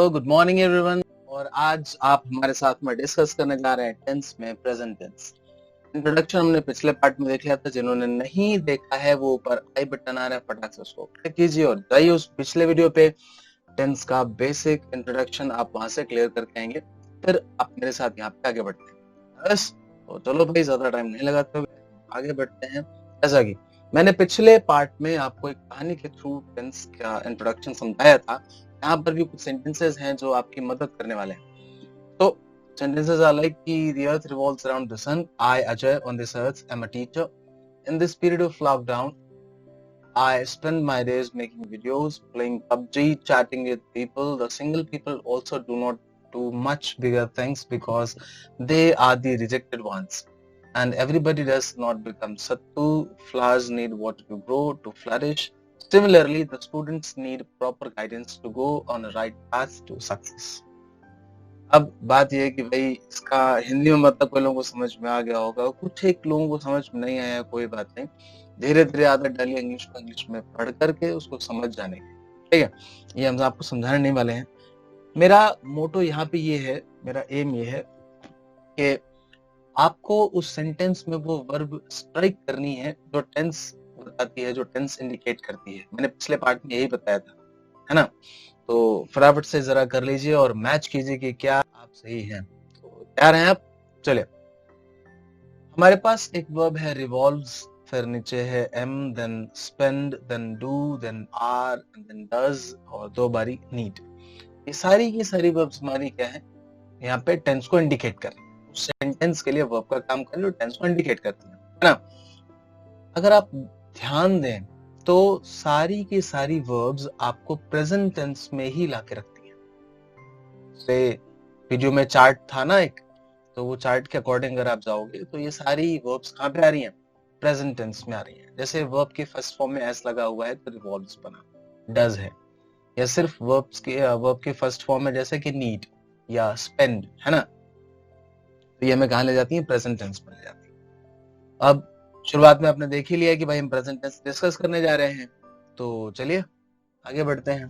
तो good morning everyone. और आज आप हमारे साथ में डिस्कस करने जा रहे हैं टेंस में प्रेजेंट टेंस। इंट्रोडक्शन हमने पिछले पार्ट में देख लिया था। जिन्होंने नहीं देखा है वो ऊपर आई बटन आ रहा है, फटाक से उसको क्लिक कीजिए और जाइए उस पिछले वीडियो पे। टेंस का बेसिक इंट्रोडक्शन आप वहां से क्लियर करके आएंगे, फिर आप मेरे साथ यहाँ पे आगे बढ़ते हैं। बस तो चलो भाई, ज्यादा टाइम नहीं लगाते हुए आगे बढ़ते हैं। जैसा कि मैंने पिछले पार्ट में आपको एक कहानी के थ्रू टेंस का इंट्रोडक्शन समझाया था, यहाँ पर भी कुछ सेंटेंसेस हैं जो आपकी मदद करने वाले हैं। तो sentences are like the earth revolves around the sun. I, Ajay, on this earth, am a teacher. In this period of lockdown, I spend my days making videos, playing PUBG, chatting with people. The single people also do not do much bigger things because they are the rejected ones. And everybody does not become Sattu. Flowers need water to grow, to flourish. Similarly, the students need proper guidance to go on a right path to success. अब बात यह है कि भाई इसका हिंदी में मतलब कोई लोगों को समझ में आ गया होगा, कुछ एक लोगों को समझ में नहीं आया, कोई बात नहीं, धीरे धीरे आदत डालिए इंग्लिश में पढ़ करके उसको समझ जाने की। ठीक है, ये हम आपको समझाने नहीं वाले हैं। मेरा मोटो यहाँ पे ये है, मेरा एम ये है कि आपको उस सेंटेंस में वो वर्ब स्ट्राइक करनी है जो टेंस बताती है, जो टेंस इंडिकेट करती है। मैंने पिछले पार्ट में यही बताया था, है ना। तो फटाफट से जरा कर लीजिए और मैच कीजिए कि क्या आप सही हैं। तो तैयार हैं आप? चलिए, हमारे पास एक वर्ब है रिवॉल्व्स, फिर नीचे है am, then spend, then do, then are, then does और दो बारी नीड। ये सारी की सारी वर्ब्स हमारी क्या है, यहाँ पे टेंस को इंडिकेट कर रही है। उस सेंटेंस के लिए वर्ब का काम कर रही है, टेंस को इंडिकेट करती है ना। अगर आप ध्यान दें तो सारी की सारी वर्ब्स आपको प्रेजेंट टेंस में ही लाके रखती हैं। से वीडियो में चार्ट था ना एक, तो वो चार्ट के अकॉर्डिंग अगर आप जाओगे तो ये सारी वर्ब्स कहाँ पे आ रही हैं, प्रेजेंट टेंस में आ रही हैं। जैसे वर्ब के फर्स्ट फॉर्म में एस लगा हुआ है तो रिवॉल्व्स बना, डज है, या सिर्फ वर्ब के फर्स्ट फॉर्म में जैसे कि नीड या स्पेंड, है ना, तो ये हमें कहाँ ले जाती है, प्रेजेंट टेंस में ले जाती है। अब शुरुआत में आपने देख ही लिया कि भाई हम प्रेजेंट टेंस डिस्कस करने जा रहे हैं, तो चलिए आगे बढ़ते हैं।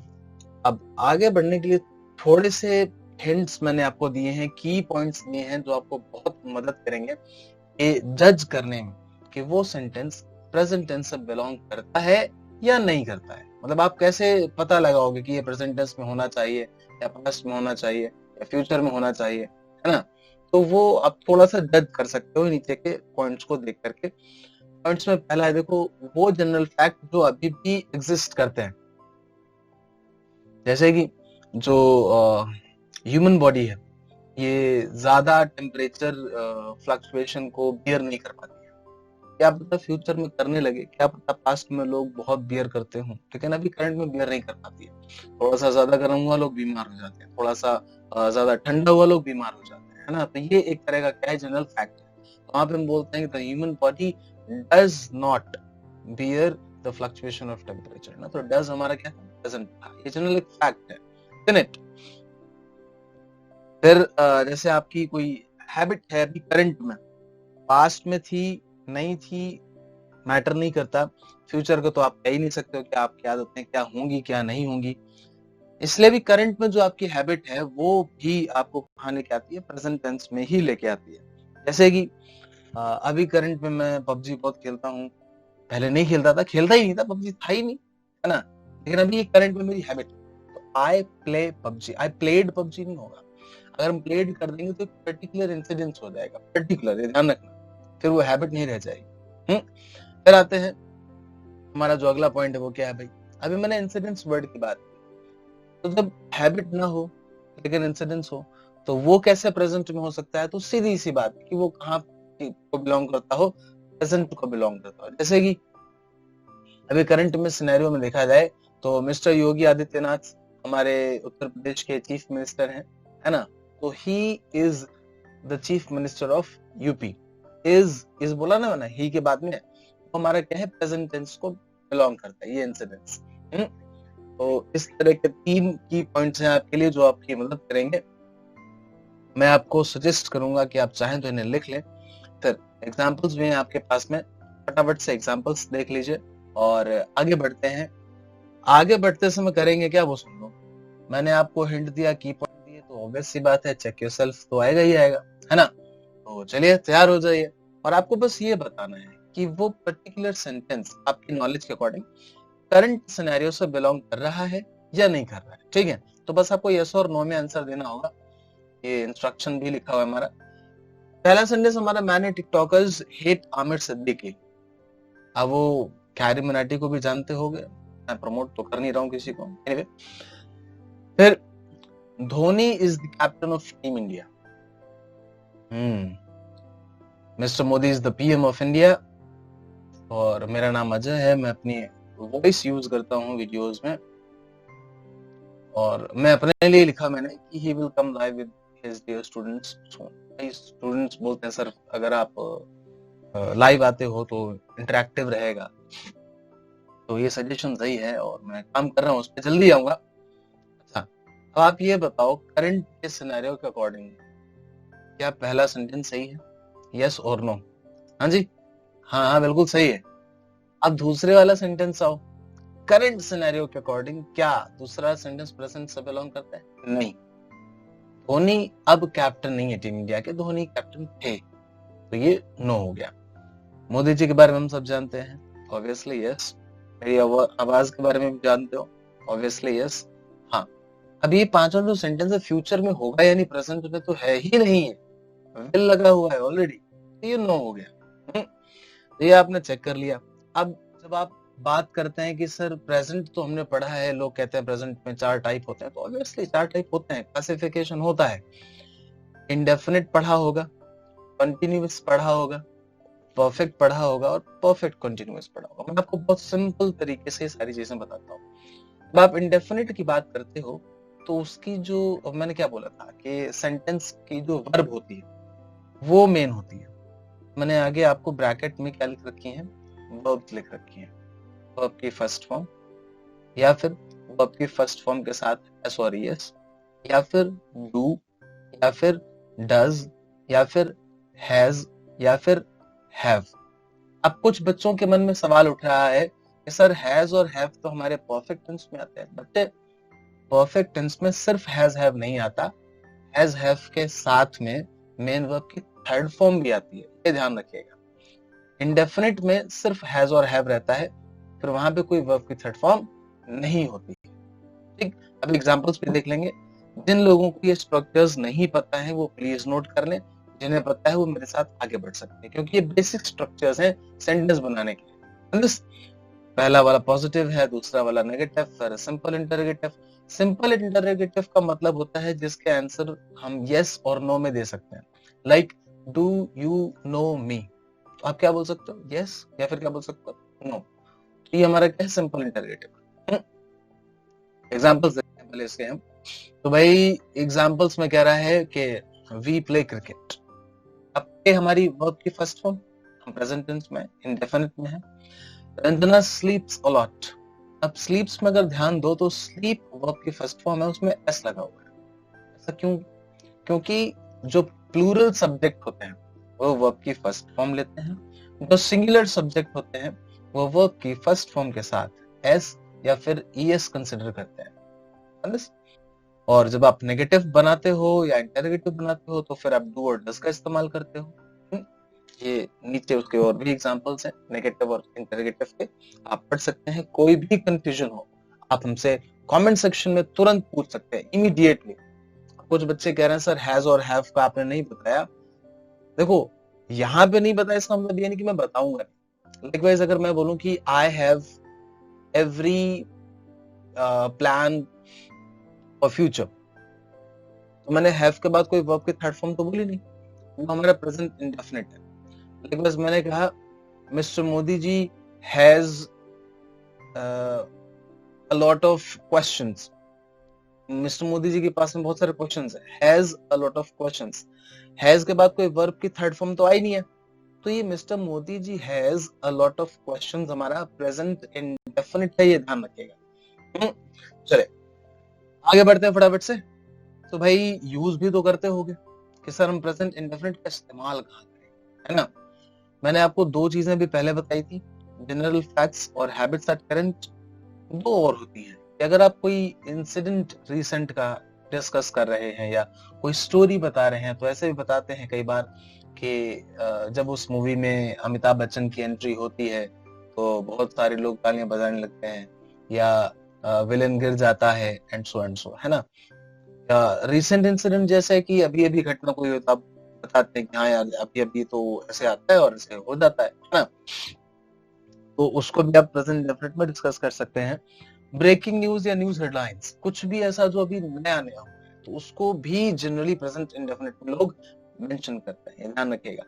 अब आगे बढ़ने के लिए थोड़े से हिंट्स मैंने आपको दिए हैं, की पॉइंट्स दिए हैं जो आपको बहुत मदद करेंगे कि जज करने में कि वो सेंटेंस प्रेजेंट टेंस से बिलोंग करता है या नहीं करता है। मतलब आप कैसे पता लगाओगे कि ये प्रेजेंट टेंस में होना चाहिए या पास्ट में होना चाहिए या फ्यूचर में होना चाहिए, है ना। तो वो आप थोड़ा सा जज कर सकते हो नीचे के पॉइंट्स को देख करके। पॉइंट्स में पहला है, देखो वो जनरल फैक्ट जो अभी भी एग्जिस्ट करते हैं, जैसे कि जो ह्यूमन बॉडी है ये ज्यादा टेम्परेचर फ्लक्चुएशन को बियर नहीं कर पाती है। क्या पता फ्यूचर में करने लगे, क्या पता पास्ट में लोग बहुत बियर करते हों, लेकिन अभी करंट में बियर नहीं कर पाती है। थोड़ा सा ज्यादा गर्म हुआ लोग बीमार हो जाते हैं, थोड़ा सा ज्यादा ठंडा हुआ लोग बीमार हो जाते हैं, है ना। तो ये एक तरह का क्या है, जनरल फैक्ट है। तो वहां पे हम बोलते हैं कि the human body does not bear the fluctuation of temperature ना। तो डज हमारा क्या है, प्रेजेंट था, ये जनरल एक फैक्ट है, इट। फिर जैसे आपकी कोई हैबिट है अभी करंट में, पास्ट में थी नहीं थी मैटर नहीं करता, फ्यूचर को तो आप कह ही नहीं सकते हो कि आपकी आदतें क्या होंगी क्या नहीं होंगी। इसलिए भी करंट में जो आपकी हैबिट है वो भी आपको कहाँ लेके आती है, प्रेजेंट टेंस में ही लेके आती है। जैसे कि अभी करंट में मैं पबजी बहुत खेलता हूँ, पहले नहीं खेलता था, खेलता ही नहीं था, पबजी था ही नहीं, है ना। लेकिन अभी ये करंट में मेरी हैबिट, तो I play PUBG, I played PUBG नहीं होगा। अगर हम प्लेड कर देंगे तो पर्टिकुलर इंसिडेंस हो जाएगा, पर्टिकुलर, ये ध्यान रखना, फिर वो हैबिट नहीं रह जाएगी। फिर आते हैं हमारा जो अगला पॉइंट है वो क्या है भाई, अभी मैंने इंसिडेंस वर्ड की बात की, तो जब हैबिट ना हो लेकिन इंसिडेंस हो तो वो कैसे प्रेजेंट में हो सकता है। तो सीधी सी बात है कि वो कहाँ को बिलोंग करता हो, प्रेजेंट को बिलोंग करता हो। जैसे कि अभी करंट में सिनेरियो में देखा जाए तो मिस्टर योगी आदित्यनाथ हमारे उत्तर प्रदेश के चीफ मिनिस्टर हैं, है ना। तो he is the chief minister of UP. Is बोला ना मैंने, ही के बाद में तो हमारा क्या है, प्रेजेंट टेंस को बिलोंग करता है ये इंसिडेंस। तो इस तरह के 3 की पॉइंट्स हैं आपके लिए जो आपकी मदद करेंगे। मैं आपको सजेस्ट करूंगा कि आप चाहें तो इन्हें लिख लें, फिर एग्जाम्पल्स भी हैं आपके पास में, फटाफट से एग्जाम्पल्स देख लीजिए और आगे बढ़ते हैं। आगे बढ़ते समय करेंगे क्या वो सुन लो। मैंने आपको हिंट दिया, की पॉइंट दिए, तो ऑब्वियस सी बात है चेक योरसेल्फ तो आएगा ही आएगा, है ना। तो चलिए तैयार हो जाइए, और आपको बस ये बताना है कि वो पर्टिकुलर सेंटेंस आपकी नॉलेज के अकॉर्डिंग करंट सिनेरियो से बिलोंग कर रहा है या नहीं कर रहा है, ठीक है। तो बस आपको यस और नो में आंसर देना होगा। ये इंस्ट्रक्शन भी लिखा हुआ है हमारा। पहला सेंटेंस हमारा, मैंने टिकटॉकर्स हेट आमिर सिद्दीकी। अब वो कैरी मनाटी को भी जानते होंगे, मैं प्रमोट तो कर नहीं रहा हूँ किसी को। anyway, फिर Dhoni is the captain of team India. Mister Modi is the PM of India. और मेरा नाम अजय है, मैं अपनी वॉइस यूज करता हूँ वीडियोस में, और मैं अपने लिए लिखा मैंने कि he will come live with his dear students. Students बोलते हैं सर अगर आप लाइव आते हो तो इंटरेक्टिव रहेगा, तो ये सजेशन सही है और मैं काम कर रहा हूँ उस पर, जल्दी आऊंगा। अच्छा, अब आप ये बताओ करंट के सिनेरियो के अकॉर्डिंग क्या पहला सेंटेंस सही है, यस और नो? हाँ जी, हाँ हाँ बिल्कुल सही है। अब दूसरे वाला सेंटेंस आओ, करंट सिनेरियो के अकॉर्डिंग क्या दूसरा सेंटेंस प्रेजेंट से बिलोंग करता है? नहीं, धोनी अब कैप्टन नहीं है टीम इंडिया के, धोनी कैप्टन थे, तो ये नो हो गया। मोदी जी के बारे में हम सब जानते हैं, ऑब्वियसली यस। मेरी आवाज के बारे में भी जानते हो, ऑब्वियसली यस। हाँ, अब ये पांचों जो सेंटेंस है फ्यूचर में होगा यानी प्रेजेंट में तो है ही नहीं है, विल लगा हुआ है ऑलरेडी, तो ये नो हो गया। ये आपने चेक कर लिया। अब जब आप बात करते हैं कि सर प्रेजेंट तो हमने पढ़ा है, लोग कहते हैं प्रेजेंट में 4 टाइप होते हैं, तो ऑब्वियसली 4 टाइप होते हैं, क्लासिफिकेशन होता है। इंडेफिनिट पढ़ा होगा, कंटिन्यूअस पढ़ा होगा, परफेक्ट पढ़ा होगा और परफेक्ट कंटिन्यूअस पढ़ा होगा। मैं आपको बहुत सिंपल तरीके से सारी चीजें बताता हूँ। जब आप इंडेफिनिट की बात करते हो तो उसकी जो मैंने क्या बोला था कि सेंटेंस की जो वर्ब होती है वो मेन होती है। मैंने आगे आपको ब्रैकेट में क्या लिख रखी है, वर्ब्स लिख रखी है। वर्ब की फर्स्ट फॉर्म, या फिर वर्ब की फर्स्ट फॉर्म के साथ एस और एस, या फिर डू, या फिर डज, या फिर हैज, या फिर हैव। अब कुछ बच्चों के मन में सवाल उठ रहा है कि सर हैज और हैव तो हमारे परफेक्ट टेंस में आते हैं, बट परफेक्ट टेंस में सिर्फ हैज हैव नहीं आता, हैज हैव के साथ में मेन वर्ब की थर्ड फॉर्म भी आती है, ये ध्यान रखिएगा। इंडेफिनिट में सिर्फ हैज और हैव रहता है, फिर वहां पे कोई वर्ब की थर्ड फॉर्म नहीं होती। ठीक, अब एग्जांपल्स भी देख लेंगे। जिन लोगों को ये स्ट्रक्चर्स नहीं पता है वो प्लीज नोट कर लें, जिन्हें पता है वो मेरे साथ आगे बढ़ सकते हैं, क्योंकि ये बेसिक स्ट्रक्चर्स हैं सेंटेंस बनाने के। पहला वाला पॉजिटिव है, दूसरा वाला नेगेटिव, फिर सिंपल इंटरोगेटिव। सिंपल इंटरोगेटिव का मतलब होता है जिसके आंसर हम यस और नो में दे सकते हैं। लाइक डू यू नो मी, तो आप क्या बोल सकते हो, यस, या फिर क्या बोल सकते हो, नो। ये हमारा क्या है, सिंपल इंटरोगेटिव। एग्जांपल्स देखते हैं पहले इसके हम। तो भाई एग्जांपल्स में कह रहा है कि वी प्ले क्रिकेट। अब ये हमारी वर्ब की फर्स्ट फॉर्म, हम प्रेजेंट टेंस में इंडेफिनिट में है। Ranjana स्लीप्स a lot. अब स्लीप्स में अगर ध्यान दो तो स्लीप वर्ब की फर्स्ट फॉर्म है, उसमें एस लगा हुआ है। ऐसा क्यों? क्योंकि जो प्लूरल सब्जेक्ट होते हैं वो वर्ब की फर्स्ट फॉर्म लेते हैं, जो सिंगुलर सब्जेक्ट होते हैं वो वर्ब की फर्स्ट फॉर्म के साथ एस या फिर ईएस कंसिडर करते हैं। और जब आप नेगेटिव बनाते हो या इंटरोगेटिव बनाते हो तो फिर आप डू और डज का इस्तेमाल करते हो। ये नीचे उसके और भी एग्जांपल्स हैं नेगेटिव और इंटरोगेटिव के, आप पढ़ सकते हैं। कोई भी कंफ्यूजन हो आप हमसे कमेंट सेक्शन में तुरंत पूछ सकते हैं, इमीडिएटली। कुछ बच्चे कह रहे हैं सर हैज और हैव का आपने नहीं बताया। देखो यहाँ पे नहीं बताया इसका मतलब ये नहीं कि मैं बताऊंगा। लाइकवाइज अगर मैं बोलूं कि I have every plan for future, तो मैंने हैव के बाद कोई वर्ब की थर्ड फॉर्म तो बोली नहीं, वो हमारा प्रेजेंट इंडेफिनिट है। लेकिन बस मैंने कहा mister Modi ji has a lot of questions. Mister Modi ji के पास में बहुत सारे क्वेश्चंस है, has a lot of questions. Has के बाद कोई वर्ब की थर्ड फॉर्म तो आई नहीं है, तो ये mister Modi ji has a lot of questions हमारा प्रेजेंट इंडेफिनिट है, ये ध्यान रखिएगा। चले आगे बढ़ते हैं फटाफट से। तो भाई यूज भी तो करते होगे कि सर हम प्रेजेंट इंडेफिनिट का इस्तेमाल कहाँ करें, है ना। मैंने आपको दो चीजें भी पहले बताई थी, जनरल फैक्ट्स और हैबिट्स एट करंट। दो और होती हैं, कि अगर आप कोई इंसिडेंट रिसेंट का डिस्कस कर रहे हैं या कोई स्टोरी बता रहे हैं, तो ऐसे भी बताते हैं कई बार कि जब उस मूवी में अमिताभ बच्चन की एंट्री होती है तो बहुत सारे लोग तालियां बजाने लगते हैं, या विलेन गिर जाता है, एंड सो, है ना। रिसेंट इंसिडेंट जैसे कि अभी अभी घटना कोई होता, आप बताते हैं कि हाँ यार अभी अभी तो ऐसे आता है और ऐसे हो जाता है ना। तो उसको भी आप प्रेजेंट इंडेफिनिट में डिस्कस कर सकते हैं। ब्रेकिंग न्यूज या न्यूज हेडलाइंस, कुछ भी ऐसा जो अभी नया नया हो, तो उसको भी जनरली प्रेजेंट इंडेफिनिट में लोग मेंशन करते हैं, ध्यान रखिएगा।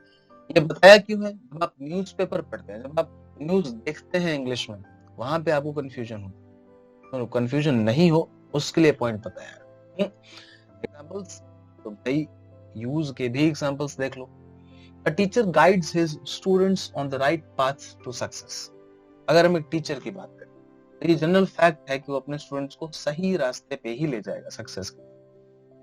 ये बताया क्यों है, जब आप न्यूज़पेपर पढ़ते हैं, जब आप न्यूज देखते हैं इंग्लिश में, वहां पे आपको कंफ्यूजन हो, तो कंफ्यूजन नहीं हो उसके लिए पॉइंट बताया। एग्जांपल्स, तो भाई यूज के भी एग्जांपल्स देख लो। A teacher guides his students on the right path to success. अगर हम एक टीचर की बात करें, तो ये जनरल फैक्ट है कि वो अपने स्टूडेंट्स को सही रास्ते पे ही ले जाएगा सक्सेस के।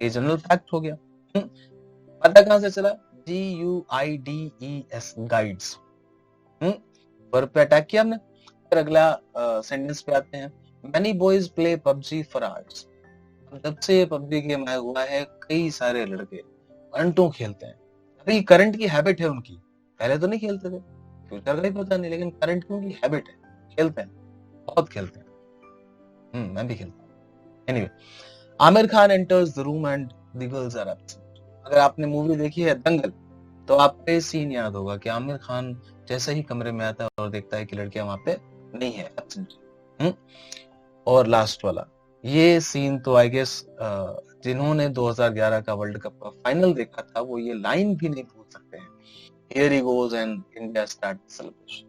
ये जनरल फैक्ट हो गया। पता कहां से चला, GUIDES, गाइड्स। वर्ब पे अटैक किया हमने। फिर अगला सेंटेंस पे आते हैं, many boys play PUBG for hours. जब से ये पबजी गेम आया हुआ है, कई सारे लड़के घंटों खेलते हैं। अभी करंट की हैबिट है उनकी, पहले तो नहीं खेलते थे, फ्यूचर का ही पता नहीं, लेकिन करंट की उनकी हैबिट है, खेलते हैं, बहुत खेलते हैं। मैं भी खेलता हूँ। Anyway, Aamir Khan enters the room and the girls are absent. अगर आपने मूवी देखी है दंगल, तो आपको ये सीन याद होगा कि आमिर खान जैसे ही कमरे में आता है और देखता है कि लड़कियां वहां पे नहीं है, एब्सेंट। और लास्ट वाला ये सीन तो आई गेस जिन्होंने 2011 का वर्ल्ड कप का फाइनल देखा था, वो ये लाइन भी नहीं भूल सकते हैं, here he goes and India start celebration.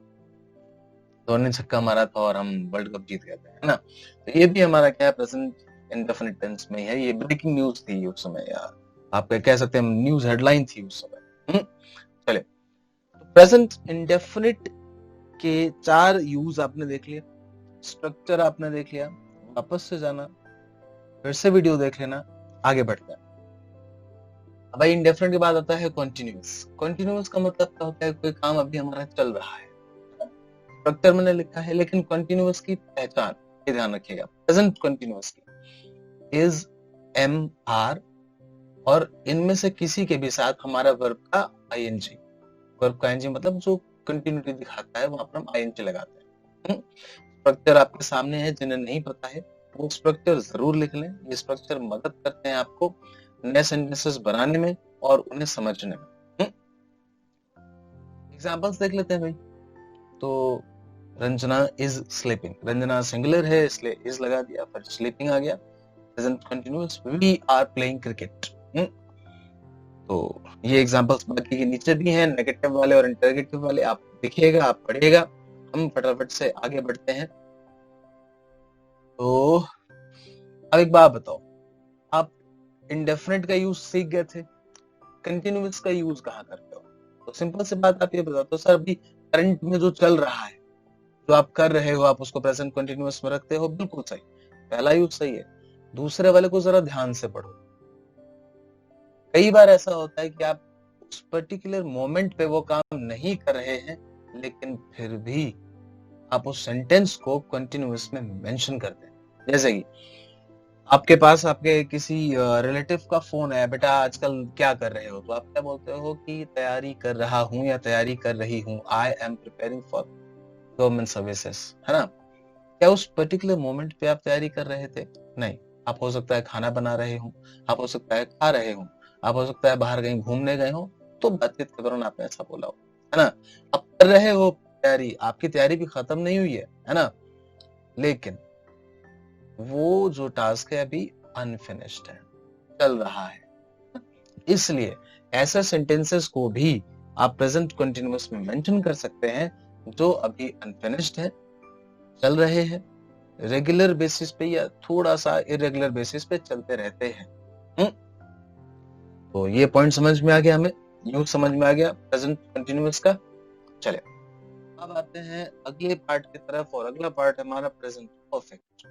Dhoni ने छक्का मारा था और हम वर्ल्ड कप जीत गए थे, है ना। तो ये भी हमारा क्या है, प्रेजेंट इंडेफिनिट टेंस में है। ये ब्रेकिंग न्यूज थी उस समय, या आप कह सकते हैं न्यूज हेडलाइन थी उस समय। चले, प्रेजेंट इंडेफिनिट के 4 यूज आपने देख लिया, स्ट्रक्चर आपने देख लिया। वापस से जाना, फिर से वीडियो देख लेना, आगे बढ़ते हैं। अब भाई इंडेफिनिट के बाद आता है कॉन्टिन्यूअस। कॉन्टिन्यूअस का मतलब क्या होता है, कोई काम अभी हमारा चल रहा है, स्ट्रक्चर मैंने लिखा है, लेकिन कॉन्टिन्यूअस की पहचान ये ध्यान रखिएगा। प्रेजेंट कॉन्टिन्यूअस की इज, एम, आर, और इनमें से किसी के भी साथ हमारा वर्ब का आईएनजी। वर्ब का आईएनजी मतलब जो कंटिन्यूटी दिखाता है, वहां पर हम आईएनजी लगाते हैं। स्ट्रक्चर आपके सामने है, जिन्हें नहीं पता है वो स्ट्रक्चर जरूर लिख लें। ये स्ट्रक्चर मदद करते हैं आपको नए सेंटेंसेस बनाने में और उन्हें समझने में। एग्जांपल्स देख लेते हैं भाई। तो Ranjana is sleeping, Ranjana singular है इसलिए इज लगा दिया, फिर स्लीपिंग आ गया। Present continuous, we are playing cricket. तो ये एग्जांपल्स बाकी के नीचे भी हैं, नेगेटिव वाले और इंटरोगेटिव वाले, आप देखिएगा, आप पढ़िएगा। हम फटाफट से आगे बढ़ते हैं। तो अब एक बात बताओ, आप इंडेफिनिट का यूज सीख गए थे, कंटिन्यूअस का यूज कहाँ करते हो? तो सिंपल सी बात आप ये बताओ, तो सर अभी करंट में जो चल रहा है, जो आप कर रहे हो, आप उसको प्रेजेंट कंटिन्यूअस में रखते हो, बिल्कुल सही, पहला यूज सही है। दूसरे वाले को जरा ध्यान से पढ़ो। कई बार ऐसा होता है कि आप उस पर्टिकुलर मोमेंट पे वो काम नहीं कर रहे हैं, लेकिन फिर भी आप उस सेंटेंस को कंटिन्यूअस में मेंशन करते हैं। जैसे कि आपके पास आपके किसी रिलेटिव का फोन है, बेटा आजकल क्या कर रहे हो, तो आप क्या बोलते हो कि तैयारी कर रहा हूं या तैयारी कर रही हूं, I am preparing for government services, है ना। क्या उस पर्टिकुलर मोमेंट पे आप तैयारी कर रहे थे? नहीं। आप हो सकता है खाना बना रहे हो, आप हो सकता है खा रहे हो, आप हो सकता है बाहर कहीं घूमने गए हो, तो बातचीत के दौरान आपने ऐसा बोला हो, है ना। आप कर रहे हो तैयारी, आपकी तैयारी भी खत्म नहीं हुई है ना, लेकिन वो जो टास्क है अभी अनफिनिश्ड है, चल रहा है। इसलिए ऐसे सेंटेंसेस को भी आप प्रेजेंट कंटिन्यूअस में मेंशन कर सकते हैं, जो अभी अनफिनिश्ड है, चल रहे हैं, रेगुलर बेसिस पे या थोड़ा सा इरेगुलर बेसिस पे चलते रहते हैं। तो ये पॉइंट समझ में आ गया, हमें यूज समझ में आ गया प्रेजेंट कंटिन्यूअस का। चले, अब आते हैं अगले पार्ट की तरफ, और अगला पार्ट है हमारा प्रेजेंट परफेक्ट।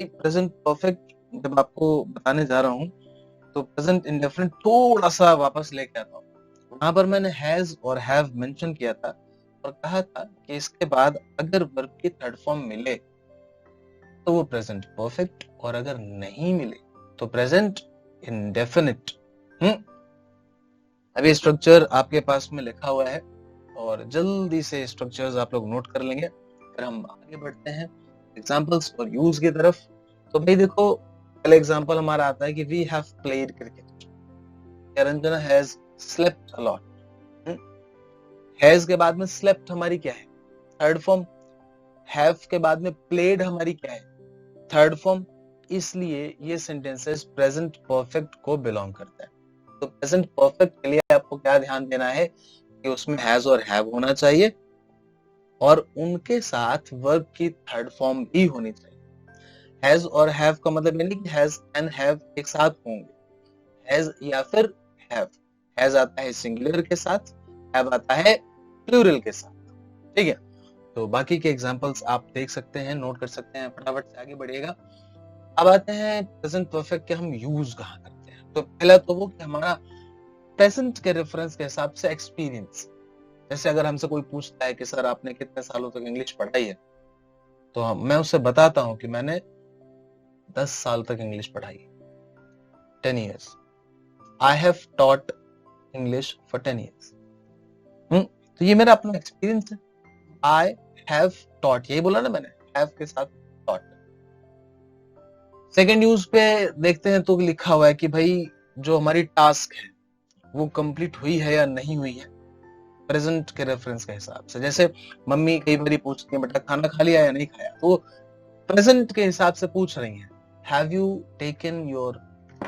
प्रेजेंट परफेक्ट जब आपको बताने जा रहा हूं, तो प्रेजेंट इंडेफिनिट थोड़ा सा वापस लेके आता हूं। वहां पर मैंने हैज और हैव मेंशन किया था और कहा था कि इसके बाद अगर वर्ब की थर्ड फॉर्म मिले तो वो प्रेजेंट परफेक्ट, और अगर नहीं मिले तो प्रेजेंट इंडेफिनिट। अभी स्ट्रक्चर आपके पास में लिखा हुआ है और जल्दी से स्ट्रक्चर्स आप लोग नोट कर लेंगे। फिर हम आगे बढ़ते हैं एग्जांपल्स और यूज की तरफ। तो भाई देखो, पहले एग्जांपल हमारा आता है कि we have played cricket. Ranjana has slept a lot. Has के बाद में स्लेप्ट हमारी क्या है? Third form. हैव के बाद में प्लेड हमारी क्या है? Third form. इसलिए ये सेंटेंसेस प्रेजेंट परफेक्ट को बिलोंग करता है। तो प्रेजेंट परफेक्ट के लिए आपको क्या ध्यान देना है कि उसमें हैज और हैव होना चाहिए, और उनके साथ वर्ब की थर्ड फॉर्म भी होनी चाहिए। हैज और हैव का मतलब ये नहीं कि हैज एंड हैव एक साथ होंगे। हैज या फिर हैव। हैज आता है सिंगुलर के साथ, हैव आता है प्लूरल के साथ। ठीक है, तो बाकी के एग्जांपल्स आप देख सकते हैं, नोट कर सकते हैं, फटाफट से आगे बढ़िएगा। अब आते हैं प्रेजेंट परफेक्ट के हम यूज कहाँ करते हैं। तो पहला तो वो कि हमारा प्रेजेंट के रेफरेंस के हिसाब से एक्सपीरियंस। जैसे अगर हमसे कोई पूछता है कि सर आपने कितने सालों तक इंग्लिश पढ़ाई है, तो मैं उससे बताता हूं कि मैंने 10 साल तक इंग्लिश पढ़ाई, 10 years। I have taught English for 10 years। तो ये मेरा अपना एक्सपीरियंस है। आई हैव टॉट, यही बोला ना मैंने, हैव के साथ टॉट। सेकेंड यूज पे देखते हैं तो लिखा हुआ है कि भाई जो हमारी टास्क है वो कंप्लीट हुई है या नहीं हुई है, प्रेजेंट के रेफरेंस के हिसाब से। जैसे मम्मी कई बार पूछती है बेटा खाना खा लिया या नहीं खाया, तो प्रेजेंट के हिसाब से पूछ रही हैं, have you taken your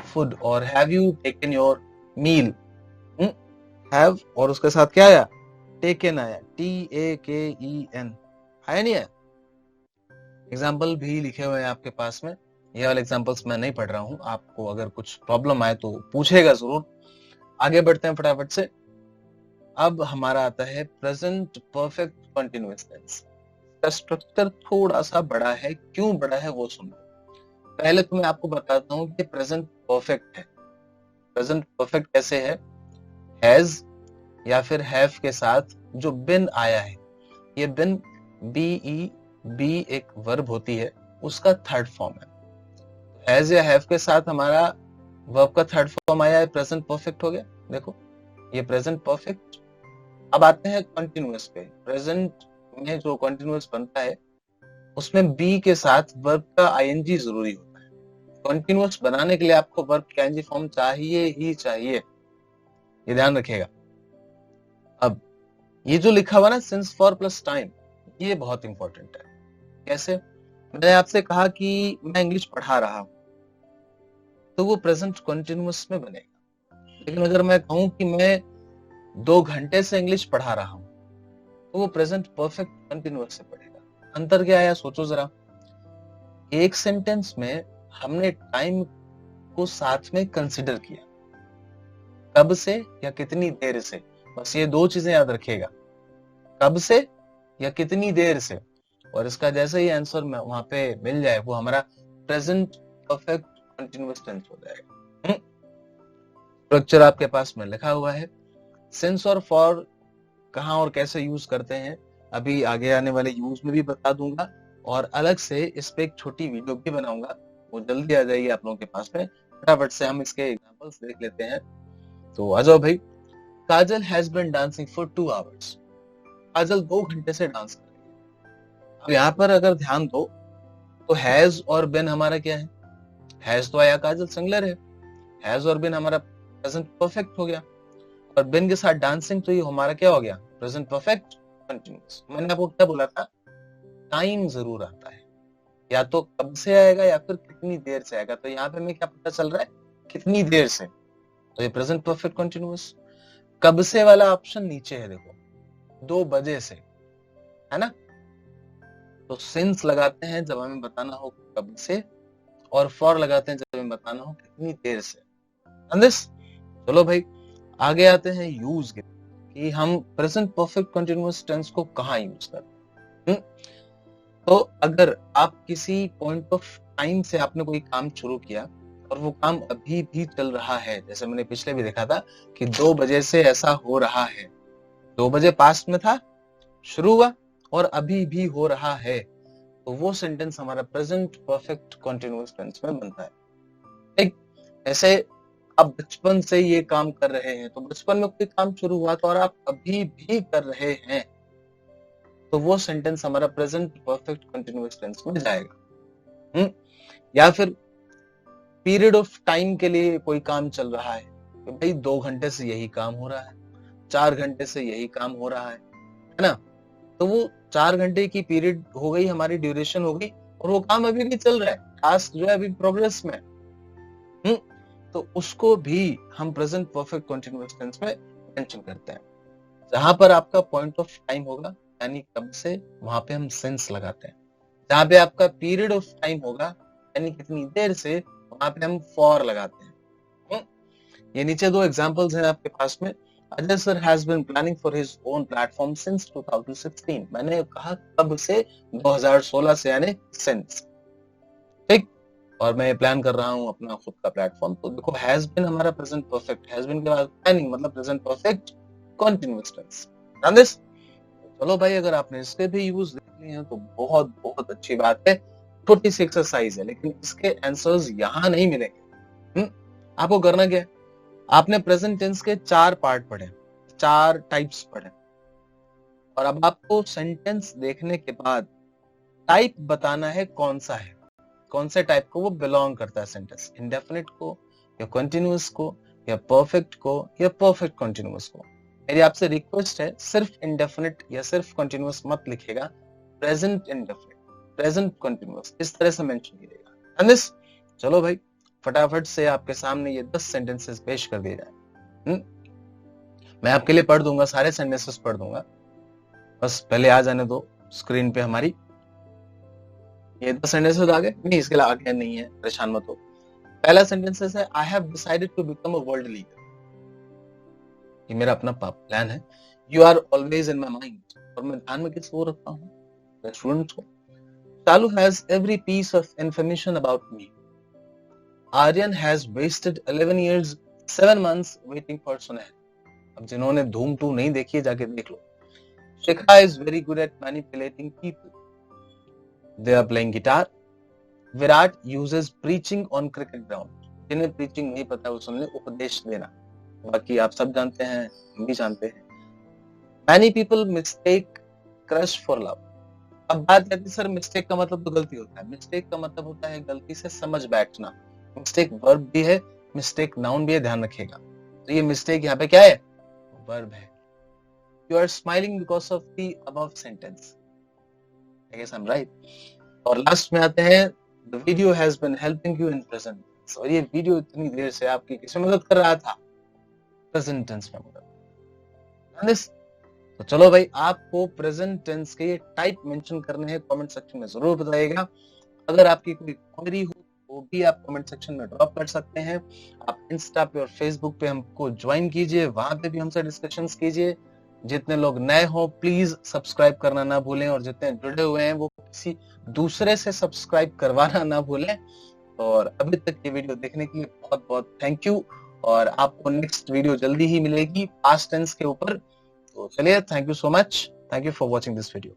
food और have you taken your meal. Have और उसके साथ क्या आया? टेकन आया, TAKEN आया नहीं है। एग्जाम्पल भी लिखे हुए हैं आपके पास में। ये वाले एग्जाम्पल्स मैं नहीं पढ़ रहा हूं, आपको अगर कुछ प्रॉब्लम आए तो पूछेगा जरूर। आगे बढ़ते हैं फटाफट से। अब हमारा आता है प्रेजेंट परफेक्ट कंटिन्यूअस टेंस। का स्ट्रक्चर थोड़ा सा बड़ा है, क्यों बड़ा है वो सुनो। पहले तो मैं आपको बताता हूँ कि प्रेजेंट परफेक्ट है। प्रेजेंट परफेक्ट कैसे है? हैज या फिर हैव के साथ जो बिन आया है, ये बिन बी एक वर्ब होती है, उसका थर्ड फॉर्म है। हैज या हैव के साथ हमारा वर्ब का थर्ड फॉर्म आया है, प्रेजेंट परफेक्ट हो गया। देखो ये प्रेजेंट परफेक्ट। अब आते हैं कंटिन्यूअस पे। प्रेजेंट में जो कंटिन्यूअस बनता है उसमें बी के साथ वर्ब का आईएनजी जरूरी होता है। कंटिन्यूअस बनाने के लिए आपको वर्ब का आईएनजी फॉर्म चाहिए ही चाहिए, ये ध्यान रखिएगा। अब ये जो लिखा हुआ ना सिंस फॉर प्लस टाइम, ये बहुत इंपॉर्टेंट है। कैसे? मैंने आपसे कहा कि मैं इंग्लिश पढ़ा रहा हूं, तो वो प्रेजेंट कंटिन्यूअस में बनेगा। लेकिन अगर मैं कहूं कि मैं 2 घंटे से इंग्लिश पढ़ा रहा हूं, तो वो प्रेजेंट परफेक्ट कंटिन्यूअस से पड़ेगा। अंतर क्या आया सोचो जरा। एक सेंटेंस में हमने टाइम को साथ में कंसिडर किया, कब से या कितनी देर से, बस ये 2 चीजें याद रखिएगा, कब से या कितनी देर से। और इसका जैसे ही आंसर वहां पे मिल जाए वो हमारा प्रेजेंट परफेक्ट कंटिन्यूअस टेंस हो जाएगा। स्ट्रक्चर आपके पास में लिखा हुआ है। सिंस और फॉर कहां और कैसे यूज करते हैं अभी आगे आने वाले यूज में भी बता दूंगा, और अलग से इस पे एक छोटी वीडियो भी बनाऊंगा, वो जल्दी आ जाएगी आप लोगों के पास में। फटाफट से हम इसके एग्जांपल्स देख लेते हैं। तो आ जाओ भाई। Kajal has been dancing for 2 hours। Kajal 2 घंटे से डांस कर रही है। अब यहाँ पर अगर ध्यान दो तो हैज और बिन हमारा क्या है? हैज तो आया, काजल सिंगुलर है, हैज और बिन हमारा प्रेजेंट परफेक्ट हो गया, और बिन के साथ डांसिंग, तो ये हमारा क्या हो गया? Present perfect continuous. मैंने आपको क्या बोला था? टाइम जरूर आता है, या तो कब से आएगा या फिर कितनी देर से आएगा। तो यहाँ पे हमें क्या पता चल रहा है? कितनी देर से, तो ये प्रेजेंट परफेक्ट कंटिन्यूअस। कब से वाला ऑप्शन नीचे है, देखो 2 बजे से, है ना। तो सिंस लगाते हैं जब हमें बताना हो कब से, और फॉर लगाते हैं जब हमें बताना हो कितनी देर से। चलो भाई आगे आते हैं यूज के, कि हम प्रेजेंट परफेक्ट कंटिन्यूअस टेंस को कहाँ यूज करते हैं। तो अगर आप किसी पॉइंट ऑफ टाइम से आपने कोई काम शुरू किया और वो काम अभी भी चल रहा है, जैसे मैंने पिछले भी देखा था कि 2 बजे से ऐसा हो रहा है, 2 बजे पास्ट में था, शुरू हुआ और अभी भी हो रहा है, तो वो सेंटेंस हमारा प्रेजेंट परफेक्ट कंटिन्यूअस टेंस में बनता है। ठीक, ऐसे आप बचपन से ये काम कर रहे हैं, तो बचपन में कोई काम शुरू हुआ तो और आप अभी भी कर रहे हैं, तो वो सेंटेंस हमारा प्रेजेंट परफेक्ट कंटिन्यूअस टेंस में जाएगा। या फिर पीरियड ऑफ टाइम के लिए कोई काम चल रहा है, तो भाई 2 घंटे से यही काम हो रहा है, 4 घंटे से यही काम हो रहा है ना? तो वो 4 घंटे की पीरियड हो गई, हमारी ड्यूरेशन हो गई, और वो काम अभी भी चल रहा है, टास्क जो है अभी प्रोग्रेस में। तो उसको भी हम प्रेजेंट परफेक्ट कंटीन्यूअस टेंस में मेंशन करते हैं। जहां पर आपका पॉइंट ऑफ टाइम होगा, यानी कब से, वहां पे हम सिंस लगाते हैं। जहां पे आपका पीरियड ऑफ टाइम होगा, यानी कितनी देर से, वहां पे हम फॉर लगाते हैं। ये नीचे 2 एग्जांपल्स हैं आपके पास में। Ajay sir has been planning for his own platform since 2016। मैंने कहा कब से, 2016 से, यानी सिंस। ठीक, और मैं प्लान कर रहा हूं अपना खुद का प्लेटफॉर्म। तो देखो हैज बीन हमारा प्रेजेंट परफेक्ट, हैज बीन के बाद प्लानिंग मतलब प्रेजेंट परफेक्ट कंटीन्यूअस टेंस। ध्यान दे। चलो भाई, अगर आपने इसके भी यूज देख लिए हैं तो बहुत बहुत अच्छी बात है। छोटी सी एक्सरसाइज है, लेकिन इसके आंसर्स यहाँ नहीं मिलेंगे। आपको करना क्या है, आपने प्रेजेंट टेंस के 4 पार्ट पढ़े, 4 टाइप्स पढ़े, और अब आपको सेंटेंस देखने के बाद टाइप बताना है कौन सा है, कौन से टाइप को वो बिलोंग करता है सेंटेंस, इंडेफिनिट को या कंटिन्यूअस को या परफेक्ट को या परफेक्ट कंटिन्यूअस को। मेरी आपसे रिक्वेस्ट है, सिर्फ इंडेफिनिट या सिर्फ कंटिन्यूअस मत लिखेगा, प्रेजेंट इंडेफिनिट, प्रेजेंट कंटिन्यूअस, इस तरह से मेंशन कीजिएगा। चलो भाई, फटाफट से आपके सामने ये 10 सेंटेंसेस पेश कर दिए जाए। मैं आपके लिए पढ़ दूंगा, सारे सेंटेंसेस पढ़ दूंगा, बस पहले आ जाने दो स्क्रीन पे हमारी। ये 10 सेंटेंसेस आ गए? नहीं, इसके आगे नहीं है, परेशान मत हो। पहला सेंटेंस है, I have decided to become a world leader. ये मेरा अपना प्लान है। You are always in my mind, और मैं ध्यान में किसको रखता हूँ, स्टूडेंट्स को। Shalu has every piece of information about me. Aryan has wasted 11 years, 7 months waiting for Sunil. अब जिन्होंने धूम 2 नहीं देखी है, जाके देख लो। Shikha is very good at manipulating people. They are playing guitar. Virat uses preaching on cricket ground. जिन्हें preaching नहीं पता, वो सुन ले, उपदेश देना। बाकी आप सब जानते हैं, हम भी जानते हैं। Many people mistake crush for love. अब बात कहती है सर, मिस्टेक का मतलब तो गलती होता है। मिस्टेक का मतलब होता है गलती से समझ बैठना। मिस्टेक वर्ब भी है, मिस्टेक नाउन भी है, ध्यान रखिएगा। तो ये मिस्टेक यहाँ पे क्या है, वर्ब है। You are smiling because of the above sentence, I guess I am right. और लास्ट में आते हैं, the video has been helping you in present. और ये वीडियो इतनी देर से आपकी किसमें मदद कर रहा था, प्रेजेंट टेंस में मदद। तो चलो भाई, आपको प्रेजेंट टेंस के टाइप मेंशन करने हैं, कमेंट सेक्शन में जरूर बताइएगा। अगर आपकी कोई क्वेरी हो वो भी आप कमेंट सेक्शन में ड्रॉप कर सकते हैं। आप इंस्टा पे और फेसबुक पे हमको ज्वाइन कीजिए, वहां पे भी हमसे डिस्कशंस कीजिए। जितने लोग नए हो प्लीज सब्सक्राइब करना ना भूलें, और जितने जुड़े हुए हैं वो किसी दूसरे से सब्सक्राइब करवाना ना भूलें। और अभी तक ये वीडियो देखने के लिए बहुत बहुत थैंक यू, और आपको नेक्स्ट वीडियो जल्दी ही मिलेगी पास्ट टेंस के ऊपर। तो चलिए, thank you so much, thank you for watching this video.